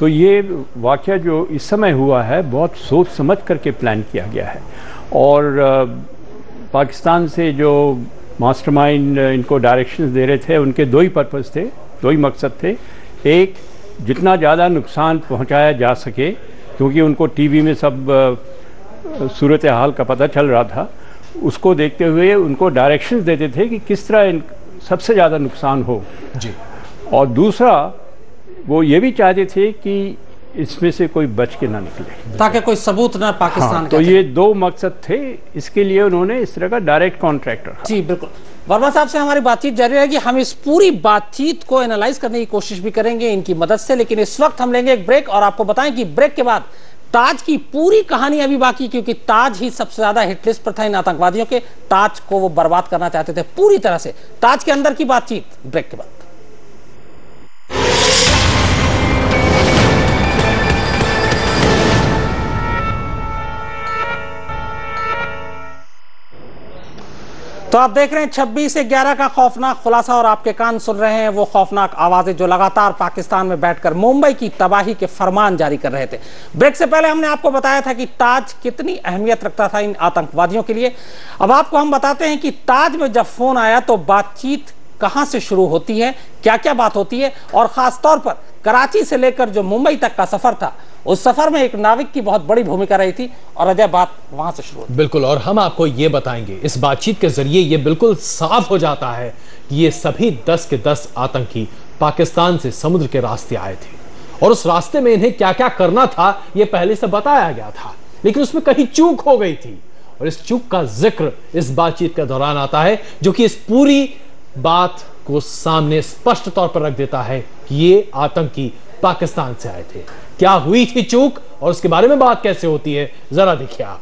तो ये वाक़या जो इस समय हुआ है बहुत सोच समझ करके प्लान किया गया है। और पाकिस्तान से जो मास्टरमाइंड इनको डायरेक्शंस दे रहे थे, उनके दो ही पर्पस थे, दो ही मकसद थे। एक, जितना ज़्यादा नुकसान पहुंचाया जा सके, क्योंकि उनको टीवी में सब सूरत हाल का पता चल रहा था, उसको देखते हुए उनको डायरेक्शंस देते थे कि किस तरह सबसे ज़्यादा नुकसान हो जी। और दूसरा, वो ये भी चाहते थे कि इसमें से कोई बच के ना निकले, ताकि कोई सबूत ना पाकिस्तान। हाँ, तो ये दो मकसद थे, इसके लिए उन्होंने इस तरह का डायरेक्ट कॉन्ट्रैक्ट रखा। जी बिल्कुल। वर्मा साहब से हमारी बातचीत जारी रहेगी, हम इस पूरी बातचीत को एनालाइज करने की कोशिश भी करेंगे इनकी मदद से, लेकिन इस वक्त हम लेंगे एक ब्रेक और आपको बताएं कि ब्रेक के बाद ताज की पूरी कहानी अभी बाकी, क्योंकि ताज ही सबसे ज्यादा हिटलिस्ट पर था इन आतंकवादियों के। ताज को वो बर्बाद करना चाहते थे पूरी तरह से। ताज के अंदर की बातचीत ब्रेक के बाद। तो आप देख रहे हैं 26/11 का खौफनाक खुलासा और आपके कान सुन रहे हैं वो खौफनाक आवाजें जो लगातार पाकिस्तान में बैठकर मुंबई की तबाही के फरमान जारी कर रहे थे। ब्रेक से पहले हमने आपको बताया था कि ताज कितनी अहमियत रखता था इन आतंकवादियों के लिए। अब आपको हम बताते हैं कि ताज में जब फोन आया तो बातचीत कहां से शुरू होती है, क्या क्या बात होती है, और खास तौर पर कराची से लेकर जो मुंबई तक का सफर था, उस सफर में एक नाविक की बहुत बड़ी भूमिका रही थी। और अजय, बात वहां से शुरू होती। बिल्कुल, और हम आपको ये बताएंगे, इस बातचीत के जरिए ये बिल्कुल साफ हो जाता है कि ये सभी 10 के 10 आतंकी पाकिस्तान से समुद्र के रास्ते आए थे, और उस रास्ते में इन्हें क्या क्या करना था ये पहले से बताया गया था, लेकिन उसमें कहीं चूक हो गई थी। और इस चूक का जिक्र इस बातचीत के दौरान आता है, जो कि इस पूरी बात को सामने स्पष्ट तौर पर रख देता है कि ये आतंकी पाकिस्तान से आए थे। क्या हुई थी चूक और उसके बारे में बात कैसे होती है, जरा देखिए आप।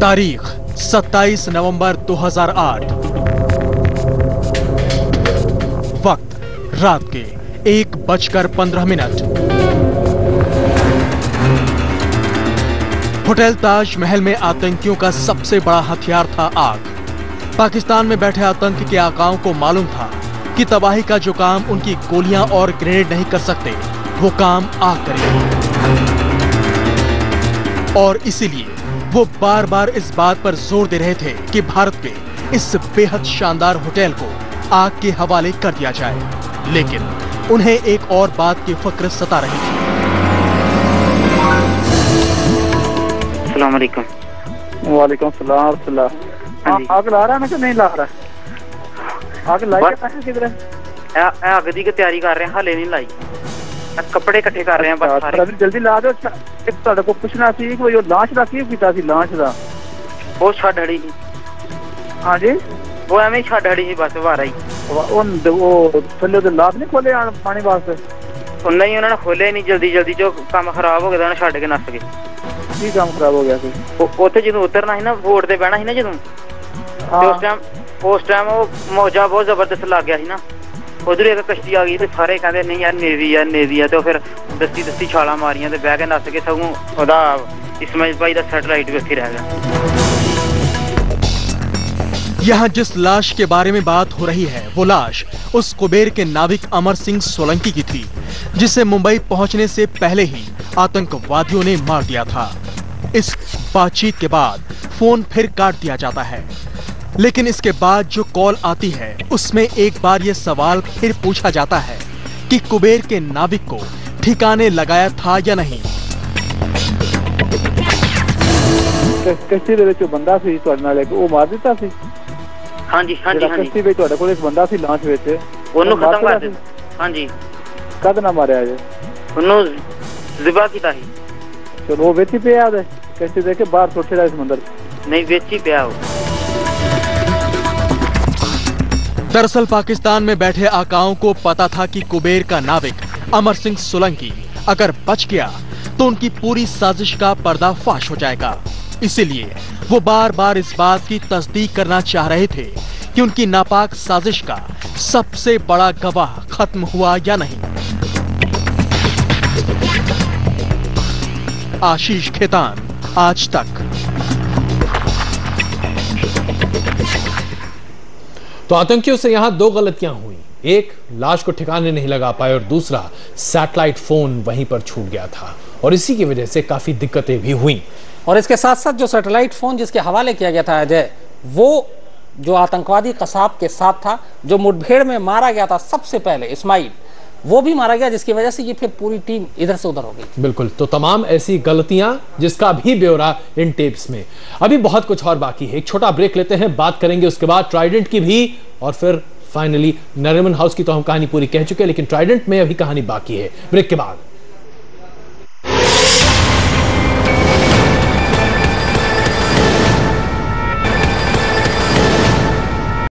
तारीख 27 नवंबर 2008, वक्त रात के 1:15। होटल ताज महल में आतंकियों का सबसे बड़ा हथियार था आग। पाकिस्तान में बैठे आतंक के आकाओं को मालूम था कि तबाही का जो काम उनकी गोलियां और ग्रेनेड नहीं कर सकते, वो काम आग करेगी। और इसीलिए वो बार बार इस बात पर जोर दे रहे थे कि भारत के इस बेहद शानदार होटल को आग के हवाले कर दिया जाए। लेकिन उन्हें एक और बात की फिक्र सता रही थी। अस्सलाम वालेकुम। वालेकुम सलाम। आग ला रहा है ना कि नहीं ला रहा? आग लाई किधर है? आग दी की तैयारी कर रहे हैं, हाले नहीं लाई, कपड़े इकट्ठे कर रहे हैं बस सारे। जल्दी ला दो। एक ਤੁਹਾਡੇ को ਪੁੱਛਣਾ ਸੀ ਕਿ ਉਹ ਲਾਂਚ ਦਾ ਕੀ ਕੀਤਾ ਸੀ? ਲਾਂਚ ਦਾ ਉਹ ਛੱਡ ਹੜੀ ਸੀ। हाँ जी, वो ਐਵੇਂ ਛੱਡ ਹੜੀ ਸੀ ਬਸ ਵਾਰਾ ਹੀ। ਉਹ ਥੱਲੇ ਦੇ ਲਾਭ ਨਹੀਂ ਖੋਲੇ ਪਾਣੀ ਵਾਸਤੇ? ਉਹ ਨਹੀਂ, ਉਹਨਾਂ ਨੇ ਖੋਲੇ ਨਹੀਂ, ਜਲਦੀ ਜੋ ਕੰਮ ਖਰਾਬ ਹੋ ਗਿਆ ਤਾਂ ਉਹਨਾਂ ਛੱਡ ਕੇ ਨੱਸ ਗਏ। ਕੀ ਕੰਮ ਖਰਾਬ ਹੋ ਗਿਆ ਸੀ? ਉੱਥੇ ਜਦੋਂ ਉਤਰਨਾ ਸੀ ਨਾ, ਵੋਟ ਤੇ ਬਹਿਣਾ ਸੀ ਨਾ ਜਦੋਂ, ਤੇ ਉਸ ਟਾਈਮ ਉਹ ਮੌਜਾ ਬਹੁਤ ਜ਼ਬਰਦਸਤ ਲੱਗ ਗਿਆ ਸੀ ਨਾ। ਉਧਰ ਇੱਕ ਕਸ਼ਤੀ ਆ ਗਈ ਤੇ ਸਾਰੇ ਕਹਿੰਦੇ ਨਹੀਂ ਯਾਰ ਨੇਵੀ ਆ, ਤੇ ਫਿਰ ਦਸਤੀ ਛਾਲਾਂ ਮਾਰੀਆਂ ਤੇ ਬਹਿ ਕੇ ਨੱਸ ਕੇ, ਸਗੋਂ ਉਹਦਾ ਇਸਮਾइल भाई ਦਾ ਸੈਟਲਾइट ਵੀ ਉੱਥੇ ਰਹਿ ਗਿਆ। यहाँ जिस लाश के बारे में बात हो रही है, वो लाश उस कुबेर के नाविक अमर सिंह सोलंकी की थी, जिसे मुंबई पहुंचने से पहले ही आतंकवादियों ने मार दिया था। इस बातचीत के बाद फोन फिर काट दिया जाता है, लेकिन इसके बाद जो कॉल आती है उसमें एक बार ये सवाल फिर पूछा जाता है कि कुबेर के नाविक को ठिकाने लगाया था या नहीं। कश्ती ਦੇ ਵਿੱਚ ਬੰਦਾ ਸੀ ਤੁਹਾਡੇ ਨਾਲ, ਉਹ ਮਾਰ ਦਿੱਤਾ ਸੀ? ਹਾਂਜੀ। ਕਸ਼ਤੀ ਵਿੱਚ ਤੁਹਾਡੇ ਕੋਲ ਇੱਕ ਬੰਦਾ ਸੀ ਲਾਂਚ ਵਿੱਚ, ਉਹਨੂੰ ਖਤਮ ਕਰ ਦਿੱਤਾ। ਹਾਂਜੀ। ਕਦ ਨਾ ਮਾਰਿਆ ਜੇ? ਉਹਨੂੰ ਜ਼ਿਬਾ ਕੀਤਾ ਸੀ। ਚਲੋ ਉਹ ਵਿੱਚ ਹੀ ਪਿਆ ਉਹਦੇ ਕਸ਼ਤੀ ਦੇ ਕੇ ਬਾਹਰ ਸੁੱਟੇ ਦਾ ਸਮੁੰਦਰ? नहीं, ਵਿੱਚ ਹੀ ਪਿਆ ਉਹ। दरअसल पाकिस्तान में बैठे आकाओं को पता था कि कुबेर का नाविक अमर सिंह सोलंकी अगर बच गया तो उनकी पूरी साजिश का पर्दाफाश हो जाएगा। इसीलिए वो बार बार इस बात की तस्दीक करना चाह रहे थे कि उनकी नापाक साजिश का सबसे बड़ा गवाह खत्म हुआ या नहीं। आशीष खेतान, आज तक। तो आतंकियों से यहां दो गलतियां हुई। एक, लाश को ठिकाने नहीं लगा पाए और दूसरा, सैटेलाइट फोन वहीं पर छूट गया था और इसी की वजह से काफी दिक्कतें भी हुई। और इसके साथ साथ जो सैटेलाइट फोन जिसके हवाले किया गया था अजय, वो जो आतंकवादी कसाब के साथ था, जो मुठभेड़ में मारा गया था सबसे पहले, इस्माइल, वो भी मारा गया, जिसकी वजह से ये फिर पूरी टीम इधर से उधर हो गई। बिल्कुल, तो तमाम ऐसी गलतियां जिसका भी ब्यौरा इन टेप्स में। अभी बहुत कुछ और बाकी है, एक छोटा ब्रेक लेते हैं, बात करेंगे उसके बाद ट्राइडेंट की भी, और फिर फाइनली नरीमन हाउस की तो हम कहानी पूरी कह चुके हैं, लेकिन ट्राइडेंट में अभी कहानी बाकी है। ब्रेक के बाद